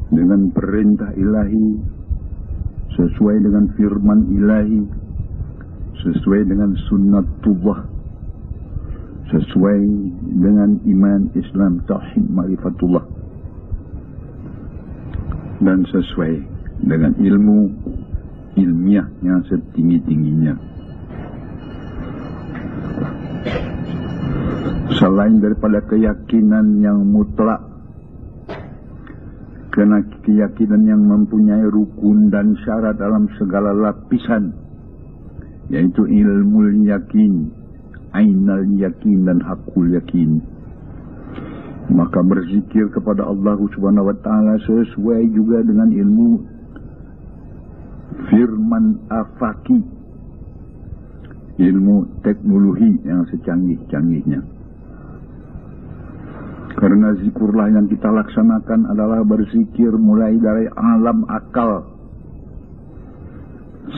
dengan perintah ilahi, sesuai dengan firman ilahi, sesuai dengan sunnatullah, sesuai dengan iman Islam, tauhid, ma'rifatullah, dan sesuai dengan ilmu ilmiah yang setinggi-tingginya. Selain daripada keyakinan yang mutlak, karena keyakinan yang mempunyai rukun dan syarat dalam segala lapisan, yaitu ilmu yakin, ainal yakin, dan hakul yakin, maka berzikir kepada Allah Subhanahu wa Ta'ala sesuai juga dengan ilmu firman afaki, ilmu teknologi yang secanggih-canggihnya. Karena zikrullah yang kita laksanakan adalah berzikir mulai dari alam akal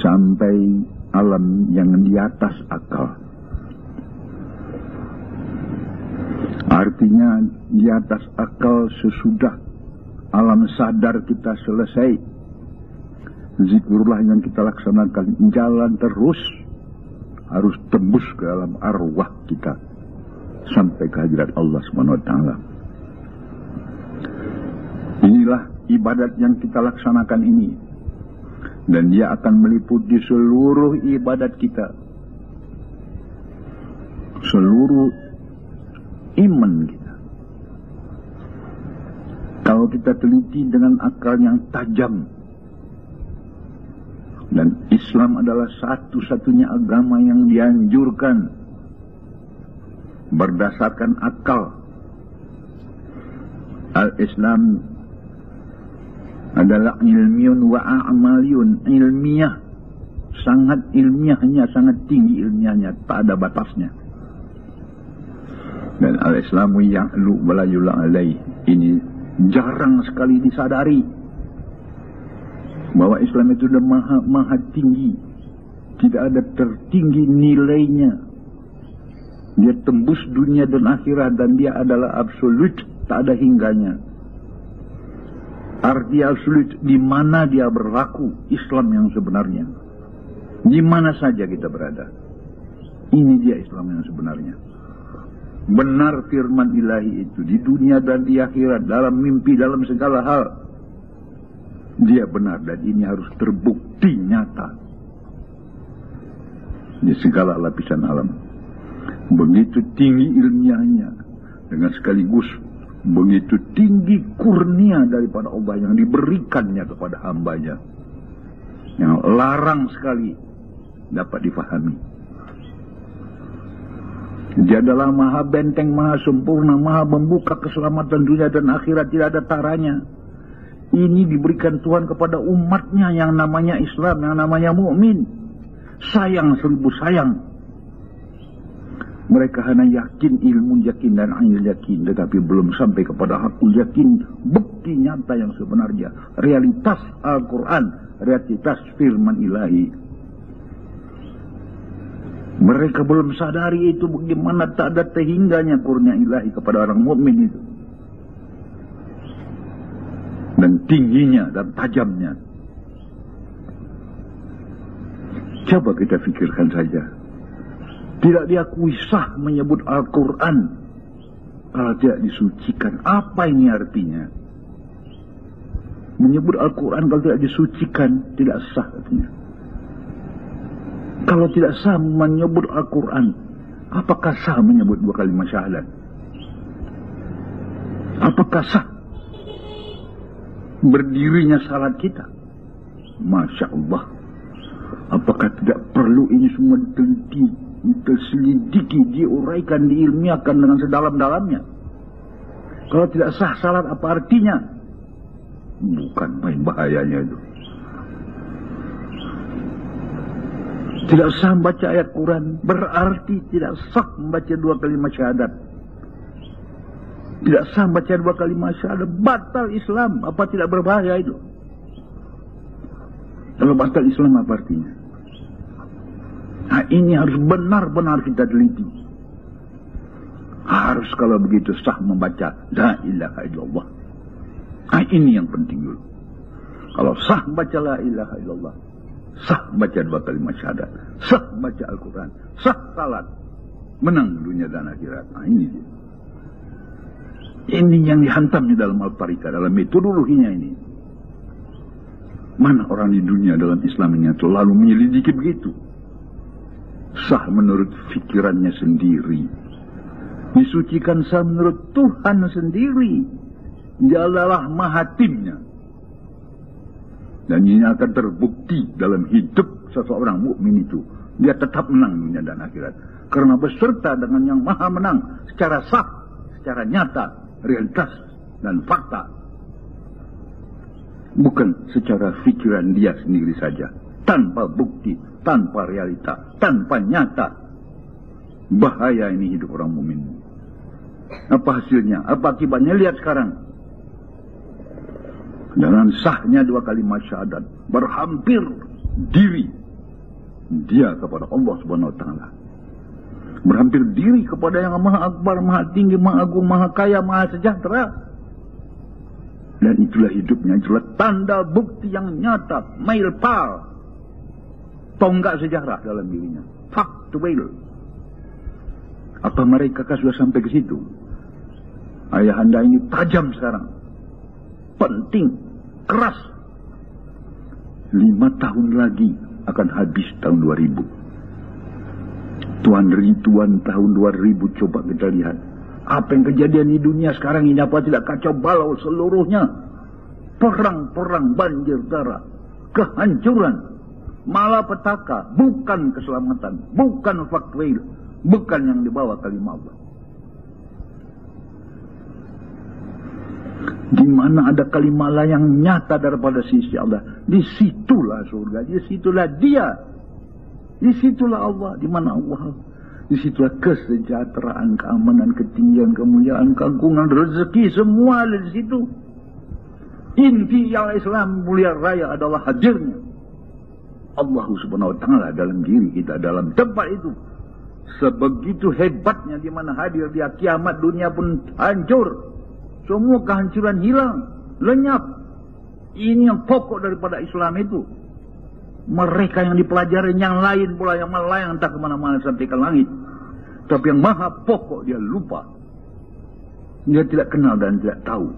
sampai alam yang di atas akal. Artinya di atas akal sesudah alam sadar kita selesai, zikrullah yang kita laksanakan jalan terus, harus tembus ke alam arwah kita sampai ke hadirat Allah Subhanahu wa Ta'ala. Inilah ibadat yang kita laksanakan ini, dan dia akan meliputi seluruh ibadat kita, seluruh iman kita. Kalau kita teliti dengan akal yang tajam, dan Islam adalah satu-satunya agama yang dianjurkan berdasarkan akal. Al-Islam adalah ilmiun wa a'maliyun, ilmiah, sangat ilmiahnya, sangat tinggi ilmiahnya, tak ada batasnya. Dan al-Islamu ya'lu wa la yula alaih, ini jarang sekali disadari bahwa Islam itu sudah maha tinggi, tidak ada tertinggi nilainya. Dia tembus dunia dan akhirat, dan dia adalah absolut, tak ada hingganya. Arti absolut, di mana dia berlaku Islam yang sebenarnya, di mana saja kita berada, ini dia Islam yang sebenarnya. Benar firman ilahi itu di dunia dan di akhirat, dalam mimpi, dalam segala hal, dia benar, dan ini harus terbukti nyata di segala lapisan alam. Begitu tinggi ilmiahnya, dengan sekaligus begitu tinggi kurnia daripada Allah yang diberikannya kepada hambanya, yang larang sekali dapat difahami. Dia adalah maha benteng, maha sempurna, maha membuka keselamatan dunia dan akhirat, tidak ada taranya. Ini diberikan Tuhan kepada umatnya yang namanya Islam, yang namanya mukmin. Sayang, seribu sayang. Mereka hanya yakin, ilmu yakin dan ainul yakin, tetapi belum sampai kepada hakul yakin, bukti nyata yang sebenarnya, realitas Al-Quran, realitas firman ilahi. Mereka belum sadari itu, bagaimana tak ada terhingganya kurnia ilahi kepada orang mukmin itu, dan tingginya dan tajamnya. Coba kita fikirkan saja, tidak diakui sah menyebut Al-Quran kalau tidak disucikan. Apa ini artinya? Menyebut Al-Quran kalau tidak disucikan, tidak sah artinya. Kalau tidak sah menyebut Al-Quran, apakah sah menyebut dua kalimat syahadat? Apakah sah berdirinya salat kita? Masya Allah. Apakah tidak perlu ini semua diteliti, terselidiki, diuraikan, diilmiahkan dengan sedalam-dalamnya? Kalau tidak sah salat, apa artinya? Bukan main bahayanya itu. Tidak sah membaca ayat Quran, berarti tidak sah membaca dua kalimat syahadat. Tidak sah membaca dua kalimat syahadat, batal Islam. Apa tidak berbahaya itu? Kalau batal Islam, apa artinya? Nah, ini harus benar-benar kita teliti. Harus kalau begitu sah membaca La ilaha illallah. Nah, ini yang penting dulu. Kalau sah baca la ilaha illallah, sah baca 2 kalimat syahadat, sah baca Al-Quran, sah salat, menang dunia dan akhirat. Nah ini dia. Ini yang dihantamnya dalam Al-Tariqah, dalam metodologinya ini. Mana orang di dunia dalam Islam ini yang selalu menyelidiki begitu? Sah menurut fikirannya sendiri, disucikan sah menurut Tuhan sendiri. Dia adalah mahatimnya. Dan ini akan terbukti dalam hidup seseorang mukmin itu. Dia tetap menang dunia dan akhirat. Karena beserta dengan yang maha menang secara sah, secara nyata, realitas dan fakta. Bukan secara fikiran dia sendiri saja. Tanpa bukti, tanpa realita, tanpa nyata. Bahaya ini hidup orang mukmin. Apa hasilnya? Apa akibatnya? Lihat sekarang. Dengan sahnya 2 kalimat syahadat, berhampir diri dia kepada Allah Subhanahu wa taala. Berhampir diri kepada yang maha akbar, maha tinggi, maha agung, maha kaya, maha sejahtera. Dan itulah hidupnya, itulah tanda bukti yang nyata, milpal, tonggak sejarah dalam dirinya. Factual. Apa mereka sudah sampai ke situ? Ayahanda ini tajam sekarang. Penting, keras. 5 tahun lagi akan habis tahun 2000. Tuan tahun 2000, coba kita lihat. Apa yang kejadian di dunia sekarang ini, apa tidak kacau balau seluruhnya. Perang-perang, banjir darah, kehancuran, malapetaka, bukan keselamatan, bukan faktual, bukan yang dibawa kalimat Allah. Di mana ada kalimat Allah yang nyata daripada sisi Allah, disitulah surga, disitulah dia, disitulah Allah. Di mana Allah, disitulah kesejahteraan, keamanan, ketinggian, kemuliaan, keagungan, rezeki, semua ada di situ. Inti yang Islam mulia raya adalah hadirnya Allah Subhanahu wa taala dalam diri kita, dalam tempat itu. Sebegitu hebatnya, di mana hadir dia, kiamat dunia pun hancur. Semua kehancuran hilang, lenyap. Ini yang pokok daripada Islam itu. Mereka yang dipelajari, yang lain pula yang melayang entah kemana-mana sampai ke langit. Tapi yang maha pokok dia lupa. Dia tidak kenal dan tidak tahu.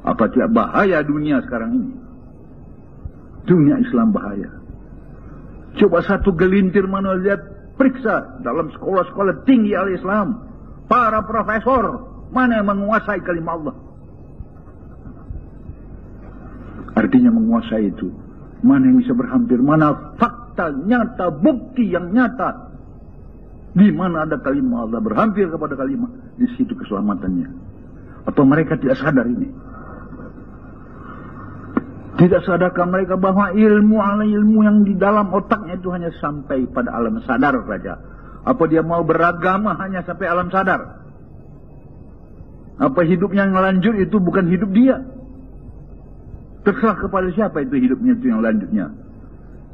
Apa tidak bahaya dunia sekarang ini? Dunia Islam bahaya. Coba satu gelintir manusia lihat, periksa dalam sekolah-sekolah tinggi al-Islam. Para profesor, mana yang menguasai kalimat Allah? Artinya menguasai itu, mana yang bisa berhampir, mana fakta nyata, bukti yang nyata. Di mana ada kalimat Allah berhampir kepada kalimat, di situ keselamatannya. Atau mereka tidak sadar ini? Tidak sadarkah mereka bahwa ilmu yang di dalam otaknya itu hanya sampai pada alam sadar saja? Apa dia mau beragama hanya sampai alam sadar? Apa hidupnya yang lanjut itu bukan hidup dia? Terserah kepada siapa itu hidupnya itu yang lanjutnya.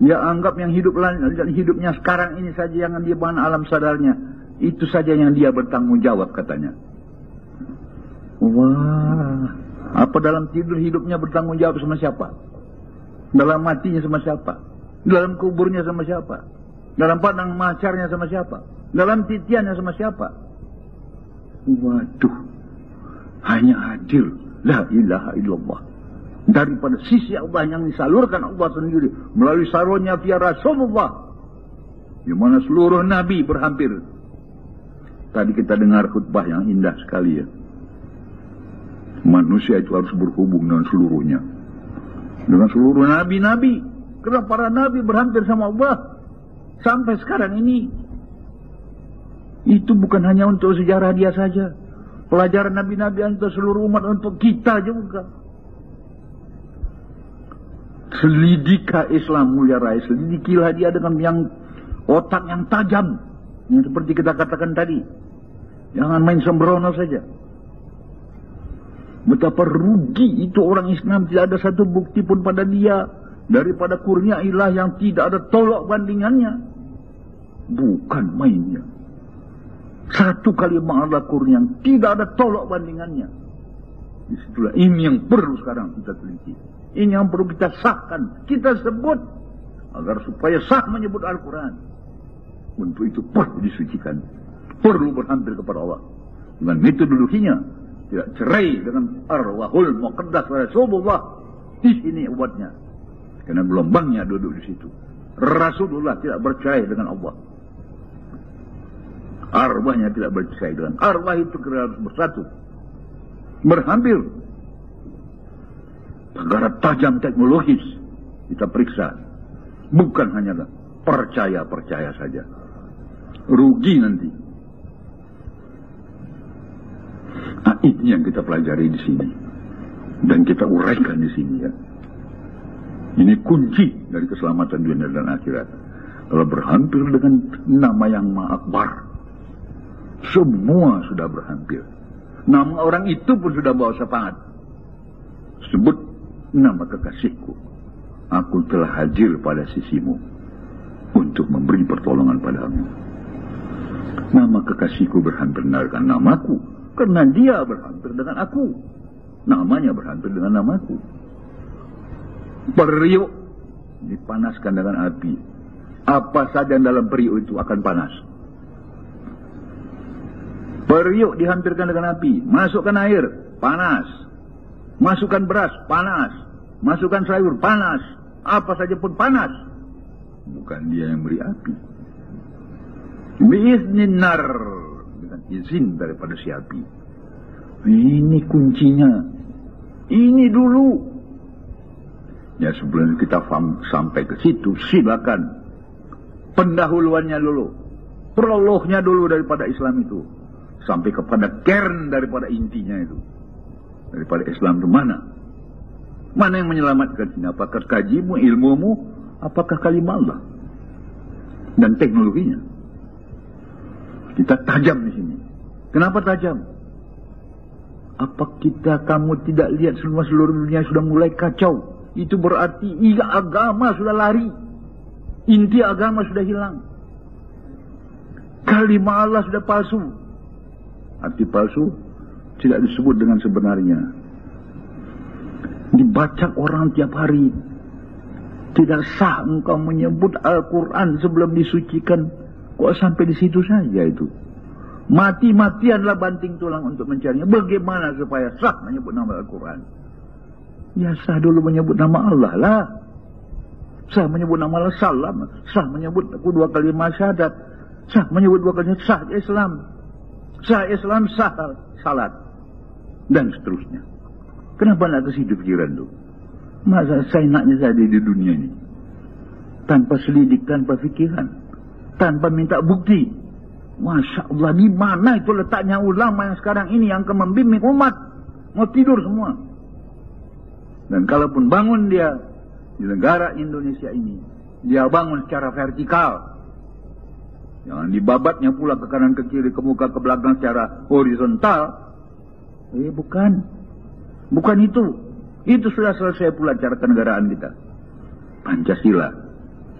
Dia anggap yang hidupnya sekarang ini saja yang dia bahan alam sadarnya. Itu saja yang dia bertanggung jawab katanya. Wah, apa dalam tidur hidupnya bertanggung jawab sama siapa? Dalam matinya sama siapa? Dalam kuburnya sama siapa? Dalam padang mahsyarnya sama siapa? Dalam titiannya sama siapa? Waduh. Hanya hadir la ilaha illallah daripada sisi Allah yang disalurkan Allah sendiri melalui salurnya via Rasulullah, di mana seluruh nabi berhampir. Tadi kita dengar khutbah yang indah sekali ya. Manusia itu harus berhubung dengan seluruhnya, dengan seluruh nabi-nabi. Karena para nabi berhampir sama Allah sampai sekarang ini. Itu bukan hanya untuk sejarah dia saja. Pelajaran nabi-nabi untuk seluruh umat, untuk kita juga. Selidikah Islam mulia raya, selidikilah dia dengan yang otak yang tajam. Yang seperti kita katakan tadi. Jangan main sembrono saja. Betapa rugi itu orang Islam, tidak ada satu bukti pun pada dia. Daripada kurnia ilah yang tidak ada tolak bandingannya. Bukan mainnya. Satu kalimat Allah kurnia yang tidak ada tolak bandingannya. Disitulah ini yang perlu sekarang kita teliti. Ini yang perlu kita sahkan, kita sebut agar supaya sah menyebut Al-Quran. Untuk itu perlu disucikan, perlu berhampir kepada Allah dengan metodologinya, tidak cerai dengan arwahul muqaddas Rasulullah. Di sini obatnya, karena gelombangnya duduk di situ. Rasulullah tidak bercerai dengan Allah. Arwahnya tidak bercerai dengan arwah, itu harus bersatu, berhampir. Perkara tajam teknologis kita periksa, bukan hanya percaya saja, rugi nanti. Nah, ini yang kita pelajari di sini dan kita uraikan di sini ya. Ini kunci dari keselamatan dunia dan akhirat. Kalau berhampir dengan nama yang Maha Akbar, semua sudah berhampir. Nama orang itu pun sudah bawa syafaat. Sebut nama kekasihku, aku telah hadir pada sisimu untuk memberi pertolongan padamu. Nama kekasihku berhampir dengan namaku, karena dia berhampir dengan aku. Namanya berhampir dengan namaku. Periuk dipanaskan dengan api. Apa saja yang dalam periuk itu akan panas. Periuk dihampirkan dengan api. Masukkan air, panas. Masukkan beras, panas. Masukkan sayur, panas. Apa saja pun panas. Bukan dia yang beri api. Biiznin nar, dengan izin daripada si api. Ini kuncinya. Ini dulu. Ya, sebelum kita sampai ke situ, silakan pendahuluannya dulu, prolognya dulu daripada Islam itu, sampai kepada kern daripada intinya itu. Daripada Islam itu mana? Mana yang menyelamatkan ini? Apakah kajimu, ilmumu, apakah kalimah Allah dan teknologinya? Kita tajam di sini. Kenapa tajam? Apa kamu tidak lihat seluruh dunia sudah mulai kacau? Itu berarti agama sudah lari. Inti agama sudah hilang. Kalimah Allah sudah palsu. Arti palsu tidak disebut dengan sebenarnya. Dibaca orang tiap hari. Tidak sah engkau menyebut Al-Quran sebelum disucikan. Kok sampai di situ saja itu? Mati-matianlah banting tulang untuk mencarinya. Bagaimana supaya sah menyebut nama Al-Quran? Ya, sah dulu menyebut nama Allah lah. Sah menyebut nama Allah, salam. Sah menyebut dua kalimat syahadat. Sah menyebut dua kalimat sah Islam. Sah Islam, sah salat. Dan seterusnya. Kenapa nak ke situ pikiran tu? Masa saya naknya saya di dunia ini. Tanpa selidik, tanpa fikiran. Tanpa minta bukti. Masya Allah, di mana itu letaknya ulama yang sekarang ini yang akan membimbing umat? Mau tidur semua. Dan kalaupun bangun dia di negara Indonesia ini, dia bangun secara vertikal. Jangan dibabatnya pula ke kanan ke kiri, ke muka ke belakang secara horizontal. Bukan. Bukan itu. Itu sudah selesai pula cara kenegaraan kita. Pancasila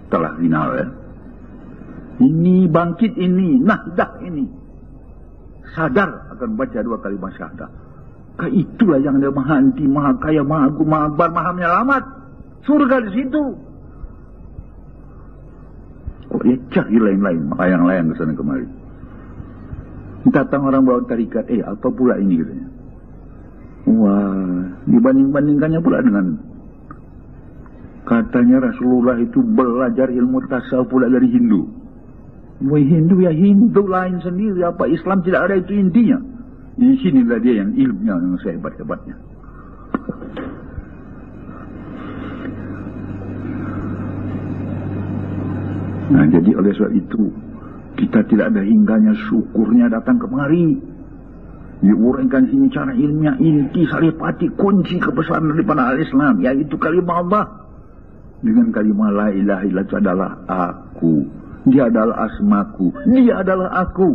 telah final ya. Ini bangkit ini, nahdah ini. Sadar akan baca dua kalimat syahadat. Itulah yang dia maha anti, maha kaya, maha agung, maha akbar, maha menyelamat. Surga di situ. Kok dia cari lain-lain, maka yang lain ke sana kemari. Datang orang bawa tarikat, apa pula ini katanya. Wah, dibanding-bandingkannya pula dengan katanya Rasulullah itu belajar ilmu tasawuf pula dari Hindu. Wah, Hindu ya Hindu lain sendiri, apa Islam tidak ada itu intinya. Di sinilah dia yang ilmunya yang sehebat-hebatnya. Nah, jadi oleh sebab itu kita tidak ada hingganya syukurnya datang kemari. Diuraikan sini cara ilmiah inti saripati kunci kebesaran daripada al-Islam, yaitu kalimah Allah. Dengan kalimah la ilaha illallah itu adalah aku. Dia adalah asmaku. Dia adalah aku.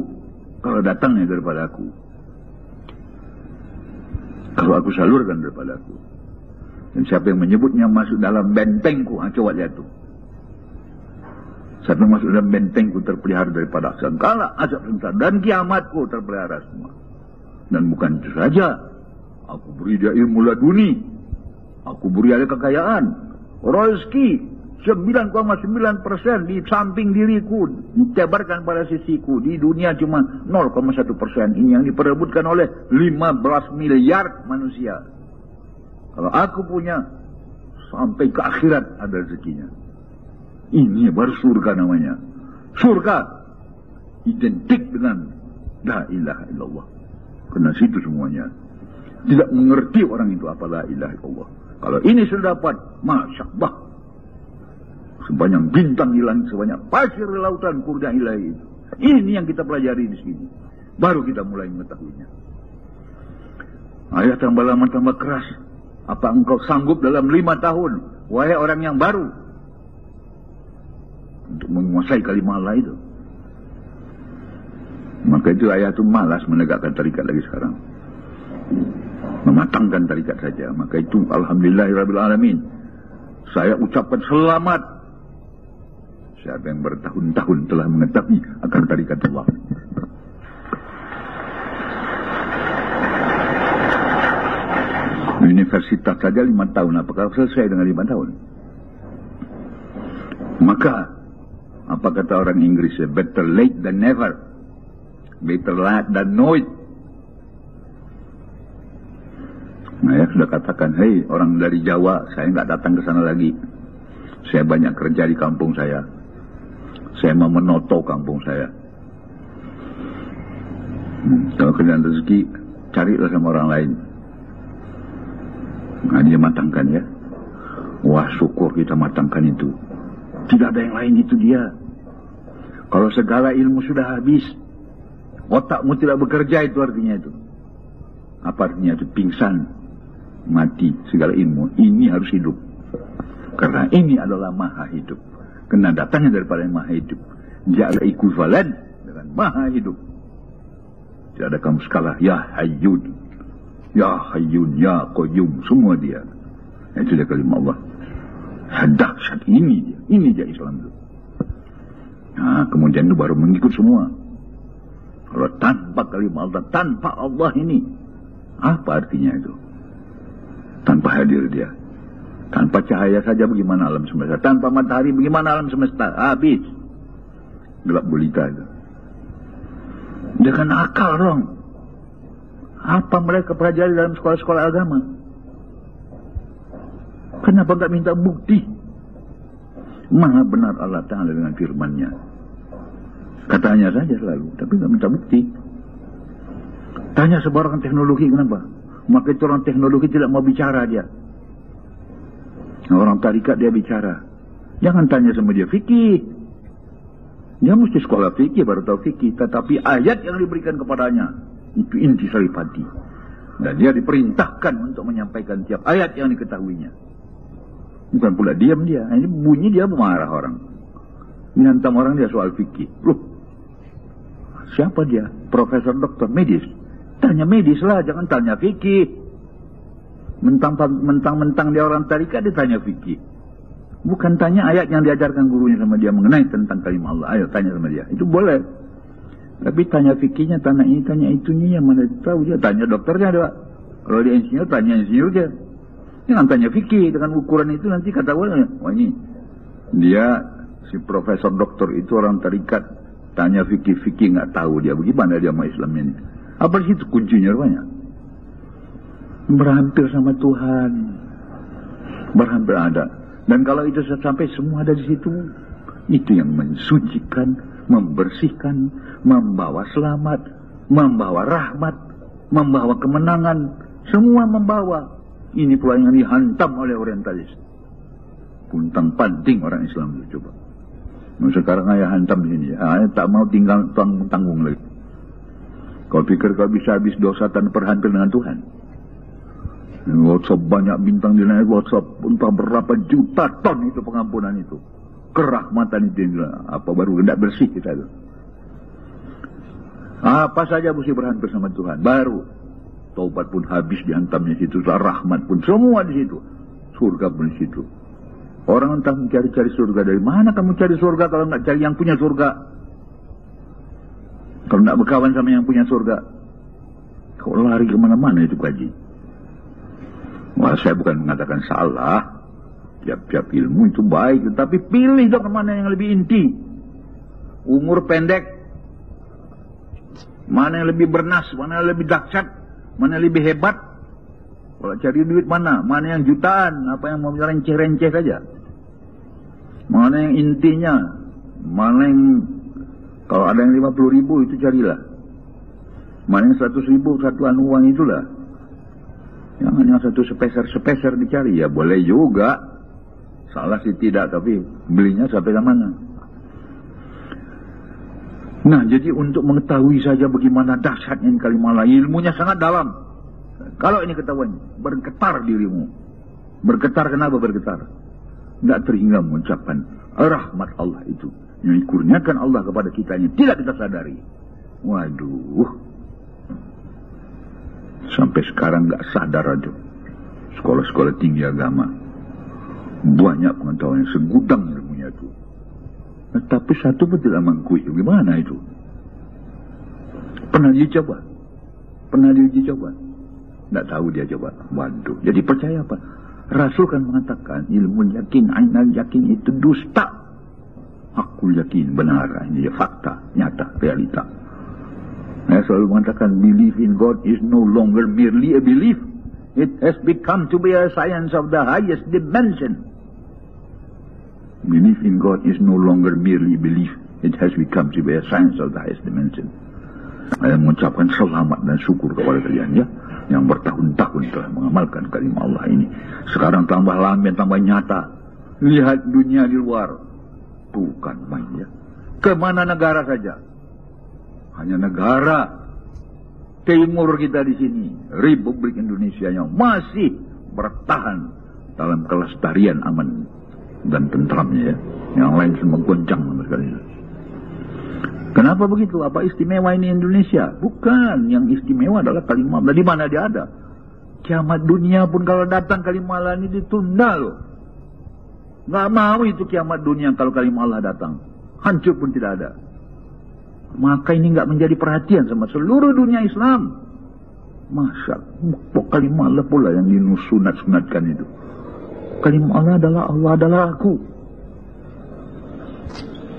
Kalau datangnya daripada aku. Kalau aku salurkan daripada aku. Dan siapa yang menyebutnya masuk dalam bentengku, coba lihat tu. Siapa yang masuk dalam bentengku terpelihara daripada segala azab dan kiamatku terpelihara semua. Dan bukan itu saja. Aku beri dia ilmu laduni. Aku beri dia kekayaan. Rezeki 9,9% di samping diriku ditebarkan pada sisiku. Di dunia cuma 0,1%. Ini yang diperebutkan oleh 15 miliar manusia. Kalau aku punya, sampai ke akhirat ada rezekinya. Ini baru surga namanya. Surga identik dengan la ilaha illallah. Karena situ semuanya. Tidak mengerti orang itu apa la ilaha illallah. Kalau ini sudah dapat, Masya Allah. Sebanyak bintang di langit, sebanyak pasir di lautan, kurnia ilahi itu. Ini yang kita pelajari di sini. Baru kita mulai mengetahuinya. Ayat tambah lama tambah keras. Apa engkau sanggup dalam 5 tahun, wahai orang yang baru, untuk menguasai kalimat Allah itu? Maka itu ayat itu malas menegakkan tarikat lagi sekarang. Mematangkan tarikat saja. Maka itu alhamdulillahirabbil alamin. Saya ucapkan selamat. Siapa yang bertahun-tahun telah mengetahui akan tarikat Allah. Universitas saja 5 tahun. Apakah selesai dengan 5 tahun? Maka apa kata orang Inggris? Better late than never. Better late than no it. Nah, ya sudah katakan, hei orang dari Jawa, saya nggak datang ke sana lagi. Saya banyak kerja di kampung saya. Saya mau menoto kampung saya. Kalau kerjaan rezeki, carilah sama orang lain. Nah, dia matangkan ya. Wah, syukur kita matangkan itu. Tidak ada yang lain, itu dia. Kalau segala ilmu sudah habis, otakmu tidak bekerja, itu artinya itu. Apa artinya itu? Pingsan, mati segala ilmu. Ini harus hidup. Karena ini adalah maha hidup. Karena datangnya daripada yang maha hidup. Dia ada ekuivalen dengan maha hidup. Tidak ada kamu skala. Ya Hayyun, Ya Hayyun, Ya Qayyum. Semua dia. Itu dia kalimat Allah. Dahsyat ini dia. Ini dia Islam itu. Nah, kemudian itu baru mengikut semua. Kalau tanpa kalimat Allah, tanpa Allah ini, apa artinya itu? Tanpa hadir dia. Tanpa cahaya saja bagaimana alam semesta? Tanpa matahari bagaimana alam semesta? Habis. Gelap gulita itu. Dengan akal dong. Apa mereka pelajari dalam sekolah-sekolah agama? Kenapa tak minta bukti? Maha benar Allah Ta'ala dengan firman-Nya. Katanya saja selalu, tapi tak minta bukti. Tanya sebarang teknologi, kenapa? Maka itu orang teknologi tidak mau bicara dia. Orang tarikat dia bicara. Jangan tanya sama dia fikih. Dia mesti sekolah fikih baru tahu fikih. Tetapi ayat yang diberikan kepadanya itu inti saripati. Dan dia diperintahkan untuk menyampaikan tiap ayat yang diketahuinya. Bukan pula diam dia. Ini bunyi dia memarah orang. Menyantam orang dia soal fikih. Loh, siapa dia? Profesor doktor medis. Tanya medis lah, jangan tanya fikih. Mentang-mentang dia orang tarikat, dia tanya fikih. Bukan tanya ayat yang diajarkan gurunya sama dia mengenai tentang kalimat Allah. Ayo tanya sama dia. Itu boleh. Tapi tanya fikihnya, tanya ini, tanya itunya, yang mana tahu dia. Tanya dokternya dia. Kalau dia insinyur, tanya insinyur dia. Jangan tanya fikih. Dengan ukuran itu nanti kata orang, wah ini dia si profesor doktor itu orang tarikat. Tanya fikih nggak tahu dia. Bagaimana dia sama Islam ini? Apa di situ kuncinya rupanya? Berhampir sama Tuhan. Berhampir ada. Dan kalau itu sampai semua ada di situ. Itu yang mensucikan, membersihkan, membawa selamat, membawa rahmat, membawa kemenangan. Semua membawa. Ini pula yang dihantam oleh orientalis. Puntang panting orang Islam itu coba. Nah, sekarang ayah hantam di sini. Ayah tak mau tinggal tanggung lagi. Kau pikir kau bisa habis dosa tanpa berhampir dengan Tuhan? WhatsApp banyak bintang di naik WhatsApp. Entah berapa juta ton itu pengampunan itu. Kerahmatan itu. Apa baru hendak bersih kita itu. Apa saja mesti berhampir sama Tuhan. Baru. Taubat pun habis dihantamnya situ. Rahmat pun semua di situ. Surga pun di situ. Orang entah mencari-cari surga. Dari mana kamu cari surga kalau nggak cari yang punya surga? Kalau nggak berkawan sama yang punya surga. Kau lari kemana-mana itu kaji. Wah, saya bukan mengatakan salah. Tiap-tiap ilmu itu baik, tetapi pilih dong mana yang lebih inti. Umur pendek, mana yang lebih bernas, mana yang lebih dahsyat, mana yang lebih hebat. Kalau cari duit mana yang jutaan, apa yang mau renceh-renceh saja. Mana yang intinya, mana yang kalau ada yang 50.000 itu carilah. Mana yang 100.000 satuan uang itulah. Jangan yang satu sepeser dicari, ya boleh juga. Salah sih tidak, tapi belinya sampai ke mana. Nah, jadi untuk mengetahui saja bagaimana dahsyatnya kalimat, ilmunya sangat dalam. Kalau ini ketahuan, bergetar dirimu. Bergetar, kenapa bergetar? Tidak terhingga mengucapkan rahmat Allah itu. Yang dikurniakan Allah kepada kita ini tidak kita sadari. Waduh. Sampai sekarang nggak sadar aja. Sekolah-sekolah tinggi agama. Banyak pengetahuan yang segudang ilmunya itu. Nah, tapi satu pun tidak mengakui. Gimana itu? Pernah dicoba? Tidak tahu dia coba. Waduh. Jadi percaya apa? Rasul kan mengatakan ilmu yakin, ainal yakin itu dusta. Aku yakin benar. Ini fakta, nyata, realita. Saya selalu mengatakan belief in God is no longer merely a belief. It has become to be a science of the highest dimension. Belief in God is no longer merely belief. It has become to be a science of the highest dimension. Saya mengucapkan selamat dan syukur kepada kalian ya, yang bertahun-tahun telah mengamalkan kalimat Allah ini. Sekarang tambah lamban, tambah nyata. Lihat dunia di luar. Bukan main ya. Kemana negara saja. Hanya negara timur kita di sini, Republik Indonesia yang masih bertahan dalam kelestarian aman dan tentramnya ya. Yang lain semua goncang sekali. Kenapa begitu? Apa istimewa ini Indonesia? Bukan, yang istimewa adalah kalimat Allah. Di mana dia ada? Kiamat dunia pun kalau datang kalimat Allah ini ditunda loh. Nggak mau itu kiamat dunia kalau kalimat Allah datang. Hancur pun tidak ada. Maka ini nggak menjadi perhatian sama seluruh dunia Islam. Masa kalimat Allah pula yang disunat-sunatkan itu. Kalimat Allah adalah aku.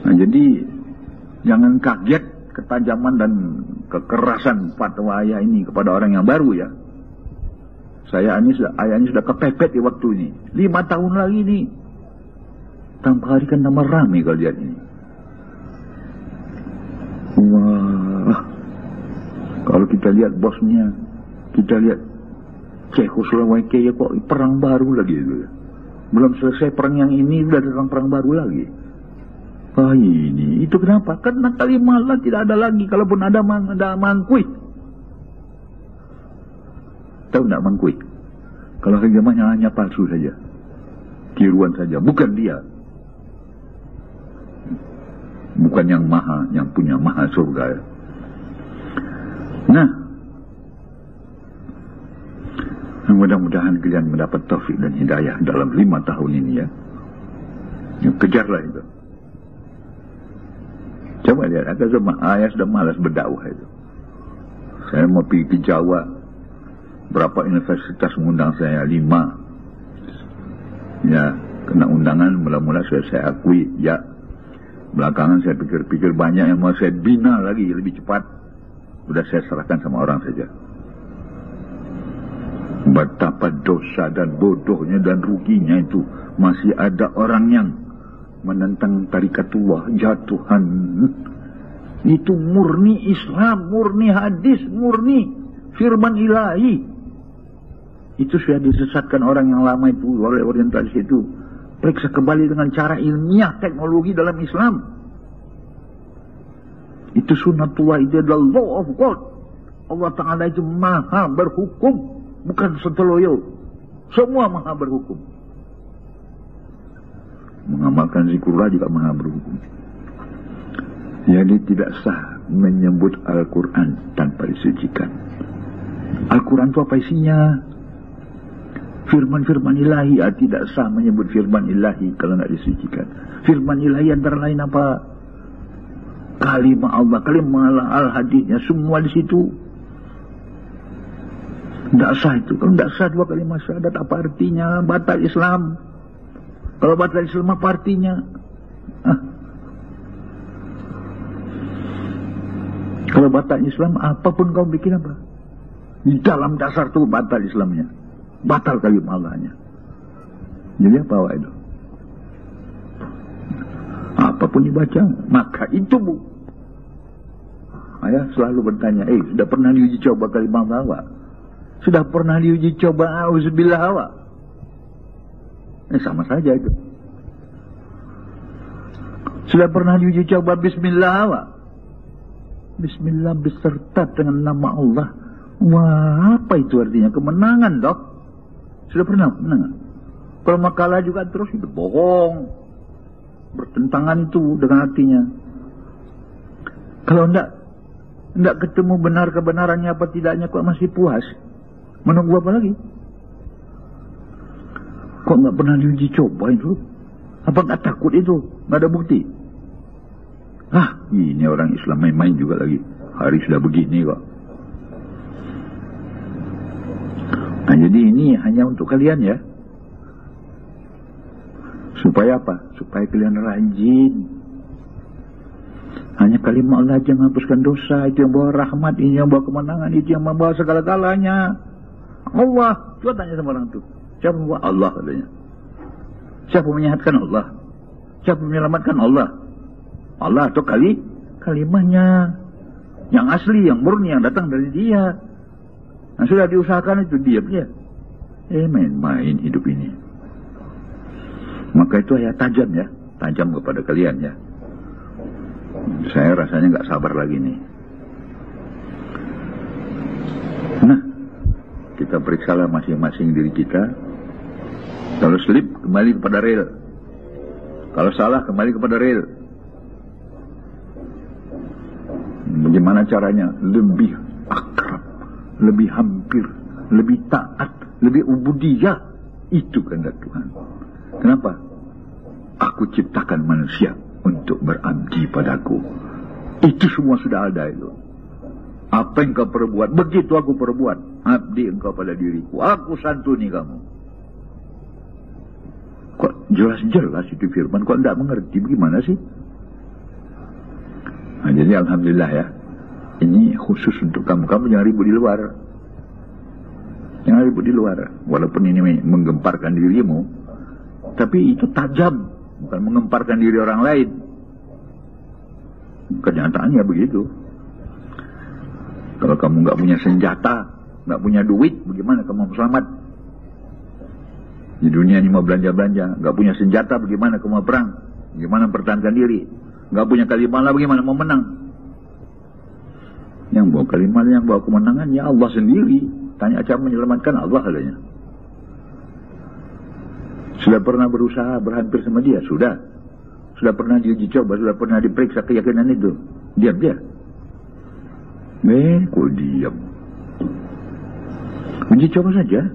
Nah, jadi jangan kaget ketajaman dan kekerasan fatwa ayah ini kepada orang yang baru ya. Ayahnya sudah kepepet di waktu ini. 5 tahun lagi nih. Tambah hari kan tambah ramai kalau lihat ini. Wah, kalau kita lihat bosnya, kita lihat Czechoslovakia kok perang baru lagi itu. Belum selesai perang yang ini sudah datang perang baru lagi. Wah ini, itu kenapa? Karena kalimat Allah tidak ada lagi. Kalaupun ada mangkui. Tahu tidak mangkui? Kalau agamanya hanya palsu saja, tiruan saja, bukan dia. Bukan yang maha, yang punya maha surga ya. Nah, mudah-mudahan kalian mendapat taufik dan hidayah dalam 5 tahun ini ya. Kejarlah itu. Coba lihat, ayah sudah malas berdakwah itu. Saya mau pergi ke Jawa, berapa universitas mengundang saya? 5. Ya, kena undangan, mula-mula saya akui, ya. Belakangan saya pikir-pikir banyak yang mau saya bina lagi lebih cepat. Sudah saya serahkan sama orang saja. Betapa dosa dan bodohnya dan ruginya itu. Masih ada orang yang menentang tarikatullah, jatuhan. Itu murni Islam, murni hadis, murni firman ilahi. Itu sudah disesatkan orang yang lama itu oleh orientalis itu. Periksa kembali dengan cara ilmiah teknologi dalam Islam. Itu sunnatullah, itu adalah law of God. Allah Ta'ala itu maha berhukum, bukan sontoloyo. Semua maha berhukum. Mengamalkan zikrullah juga maha berhukum. Jadi tidak sah menyebut Al-Quran tanpa disucikan. Al-Quran itu apa isinya? Firman-firman ilahi, tidak sah menyebut firman ilahi kalau tidak disucikan. Firman ilahi antara lain apa? Kalimah Allah, kalimah Allah, al-hadisnya semua di situ. Tidak sah itu. Kalau tidak sah dua kalimat syahadat, apa artinya? Batal Islam. Kalau batal Islam apa artinya? Kalau batal Islam, apapun kau bikin apa? Di dalam dasar itu batal Islamnya. Batal kalimat Allahnya. Jadi apa awak itu? Apapun dibaca, maka itu bu. Ayah selalu bertanya, sudah pernah diuji coba kalimat Allah? Sudah pernah diuji coba auzubillah awak? Sama saja itu. Sudah pernah diuji coba bismillah awak? Bismillah beserta dengan nama Allah. Wah, apa itu artinya? Kemenangan dok. Sudah pernah menang? Kalau makalah juga terus itu bohong. Bertentangan itu dengan artinya. Kalau enggak ketemu benar kebenarannya apa tidaknya, kok masih puas? Menunggu apa lagi? Kok enggak pernah diuji coba itu? Apa enggak takut itu? Enggak ada bukti. Ini orang Islam main-main juga lagi. Hari sudah begini kok. Nah, jadi ini hanya untuk kalian ya. Supaya apa? Supaya kalian rajin. Hanya kalimat Allah yang menghapuskan dosa. Itu yang bawa rahmat, ini yang bawa kemenangan, itu yang membawa segala-galanya. Allah. Coba tanya sama orang itu. Siapa membawa? Allah katanya. Siapa menyehatkan? Allah. Siapa menyelamatkan? Allah. Allah atau kalimahnya. Yang asli, yang murni, yang datang dari dia. Nah, sudah diusahakan itu diam dia. Main-main hidup ini. Maka itu ya tajam ya. Tajam kepada kalian ya. Saya rasanya nggak sabar lagi nih. Nah, kita periksalah masing-masing diri kita. Kalau slip, kembali kepada rel. Kalau salah, kembali kepada rel. Bagaimana caranya? Lebih akrab, lebih hampir, lebih taat, lebih ubudiyah. Itu kehendak Tuhan. Kenapa? Aku ciptakan manusia untuk berabdi padaku. Itu semua sudah ada itu. Apa yang kau perbuat, begitu aku perbuat. Abdi engkau pada diriku. Aku santuni kamu. Kok jelas-jelas itu firman, kok tidak mengerti bagaimana sih? Nah, jadi alhamdulillah ya. Ini khusus untuk kamu. Kamu jangan ribut di luar. Jangan ribut di luar. Walaupun ini menggemparkan dirimu, tapi itu tajam. Bukan mengemparkan diri orang lain. Kenyataannya begitu. Kalau kamu nggak punya senjata, nggak punya duit, bagaimana kamu selamat? Di dunia ini mau belanja-belanja, nggak punya senjata, bagaimana kamu mau perang? Bagaimana mempertahankan diri? Nggak punya kalimat lah, bagaimana mau menang? Yang bawa kalimat, yang bawa kemenangan, ya Allah sendiri. Tanya cara menyelamatkan Allah adanya. Sudah pernah berusaha berhampir sama dia? Sudah. Sudah pernah diuji coba, sudah pernah diperiksa keyakinan itu. Diam dia. Kok diam? Uji coba saja.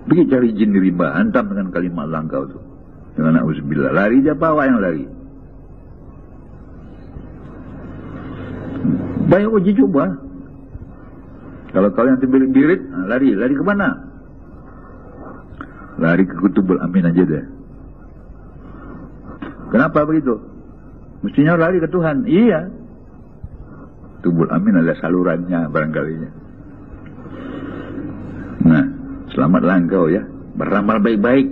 Pergi cari jin di rimba, hantam dengan kalimat langkau itu. Dengan na'udzubillah. Lari dia, bawa yang lari. Banyak uji coba. Kalau kalian terbirit-birit, lari ke mana? Lari ke Kutubul Amin aja deh. Kenapa begitu? Mestinya lari ke Tuhan. Iya. Kutubul Amin ada salurannya barangkalinya. Nah, selamatlah engkau ya. Beramal baik-baik.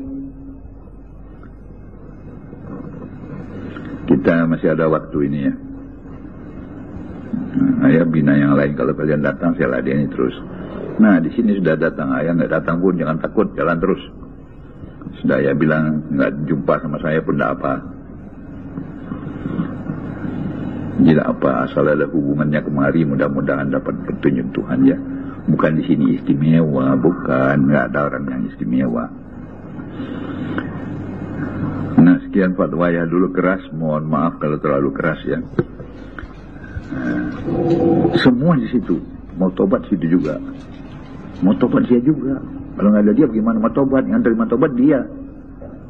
Kita masih ada waktu ini ya. Ayah bina yang lain, kalau kalian datang saya ladeni terus. Nah, di sini sudah datang. Ayah nggak datang pun jangan takut, jalan terus. Sudah ayah bilang nggak jumpa sama saya pun tidak apa. Tidak apa, asal ada hubungannya kemari, mudah-mudahan dapat petunjuk Tuhan ya. Bukan di sini istimewa, bukan, nggak ada orang yang istimewa. Nah, sekian fatwa ya, dulu keras, mohon maaf kalau terlalu keras ya. Semua di situ. Mau tobat situ juga. Mau tobat dia juga. Kalau nggak ada dia bagaimana mau tobat? Yang terima tobat dia.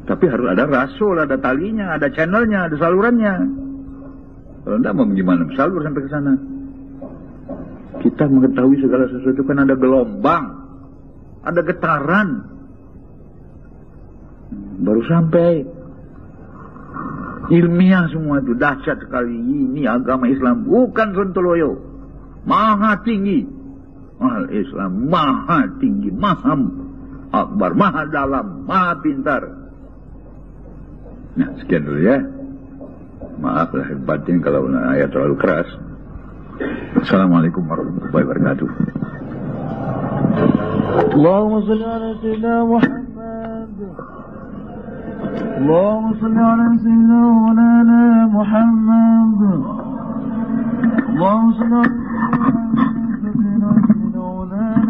Tapi harus ada rasul, ada talinya, ada channelnya, ada salurannya. Kalau enggak mau gimana? Salur sampai ke sana. Kita mengetahui segala sesuatu kan ada gelombang, ada getaran. Baru sampai. Ilmiah semua itu, dahsyat sekali. Ini agama Islam, bukan sontoloyo. Maha tinggi. Al-Islam maha tinggi, maha akbar, maha dalam, maha pintar. Nah, sekian dulu ya. Maaf lahir batin kalau ayat terlalu keras. Assalamualaikum warahmatullahi wabarakatuh. Allahumma salli ala sayyidina Muhammad. Allahumma salli ala sayyidina Maulana Muhammad. Allahumma salli ala sayyidina Maulana